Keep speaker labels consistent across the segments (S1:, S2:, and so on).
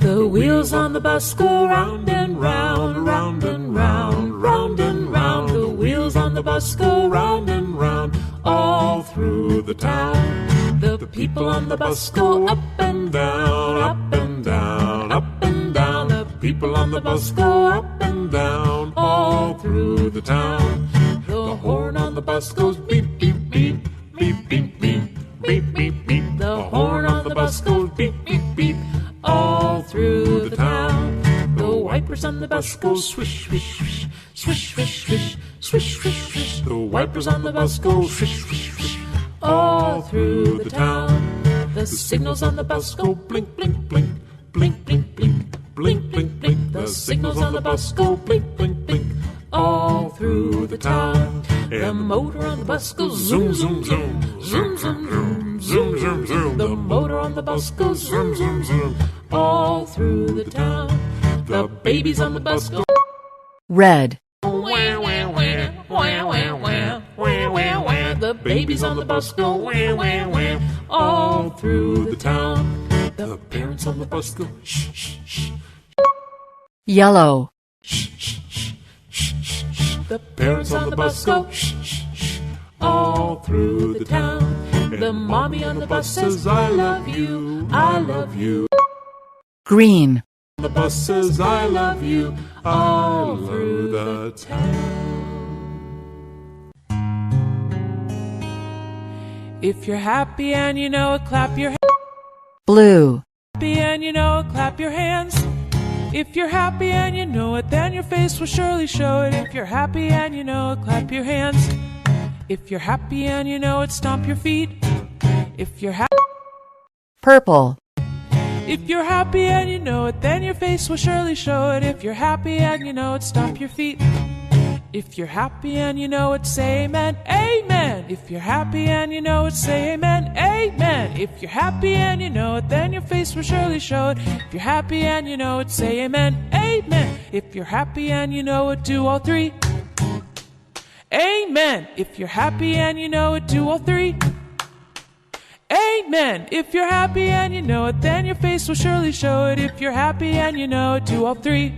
S1: The wheels on the bus go round and round, round and round, round and round. The wheels on the bus go round and round, all through the town. The people on the bus go up and down, up and down, up and down. The people on the bus go up and down, all through the town. The horn on the bus goes beep, beep, beep, beep, beep, beep, beep, beep, beep. The horn on the bus goes beep, beep, beep, all through the town. The wipers on the bus go swish, swish, swish, swish, swish, swish, swish, swish, swish. The wipers on the bus go swish, swish, swish, all through the town. The signals on the bus go blink, blink, blink, blink, blink, blink, blink, blink, blink. The signals on the bus go blink, blink, blink, all through the town. The motor on the bus goes zoom, zoom, zoom, zoom, zoom, zoom, zoom, zoom, zoom. The motor on the bus goes zoom, zoom, zoom, all through the town. The babies on the bus go
S2: red.
S1: wah, wah, wah, wah, wah, wah, wah, wah, wah. The babies on the bus go wah, wah, wah, all through the town. The parents on the bus go shh, shh, shh,
S2: Yellow.
S1: shh, shh, shh, shh, shh, shh. The parents on the bus go shh, shh, shh, all through the town. The mommy on the bus says, I love you, I love you.
S2: Green.
S1: The bus says, I love you, all through the town. If you're happy and you know it, clap your hands.
S2: Blue.
S1: Happy and you know it, clap your hands. If you're happy and you know it, then your face will surely show it. If you're happy and you know it, clap your hands. If you're happy and you know it, stomp your feet. If you're happy,
S2: Purple.
S1: if you're happy and you know it, then your face will surely show it. If you're happy and you know it, stomp your feet. If you're happy and you know it, say amen, amen. If you're happy and you know it, say amen, amen. If you're happy and you know it, then your face will surely show it. If you're happy and you know it, say amen, amen. If you're happy and you know it, do all three. Amen. If you're happy and you know it, do all three. Amen. If you're happy and you know it, then your face will surely show it. If you're happy and you know it, do all three.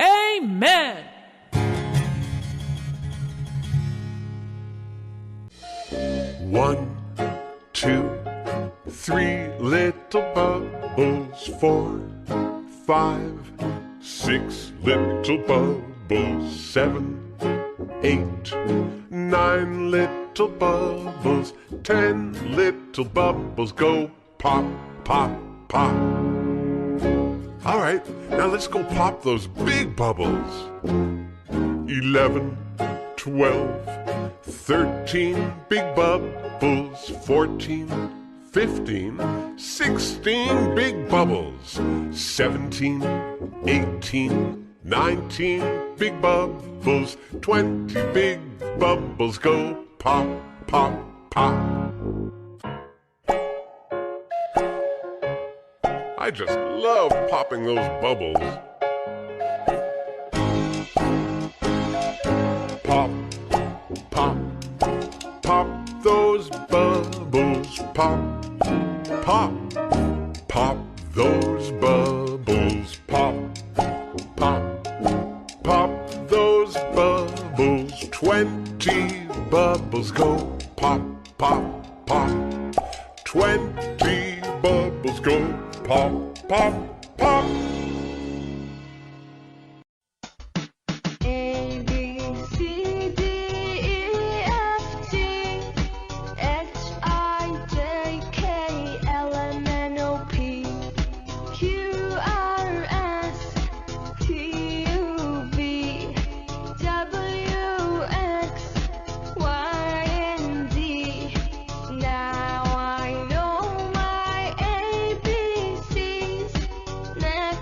S1: Amen.
S3: One, two, three little bubbles. 4, 5, 6 little bubbles. 7, 8, 9 little bubbles. 10 little bubbles go pop, pop, pop. All right, now let's go pop those big bubbles. 11, 12, 13 big bubbles. 14, 15, 16 big bubbles. 17, 18, 19 big bubbles. 20 big bubbles go pop, pop, pop. I just love popping those bubbles. Pop, pop, pop those bubbles. Pop, pop, pop those bubbles. Pop, pop, pop those bubbles. 20 bubbles go pop, pop, pop. 20 bubbles go pop, pop, pop.
S4: A, B, C, D, E, F, G, H, I, J, K, L, M, N, O, P, Q, R, S, T, U, V, W, X, Y, and Z. Now I know my ABCs. Next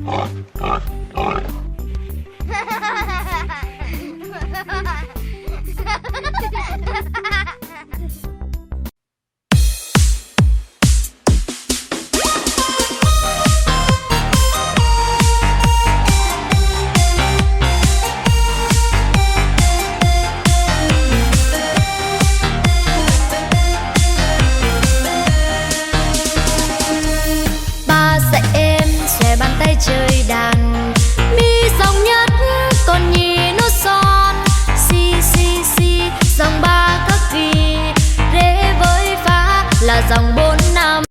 S3: pop.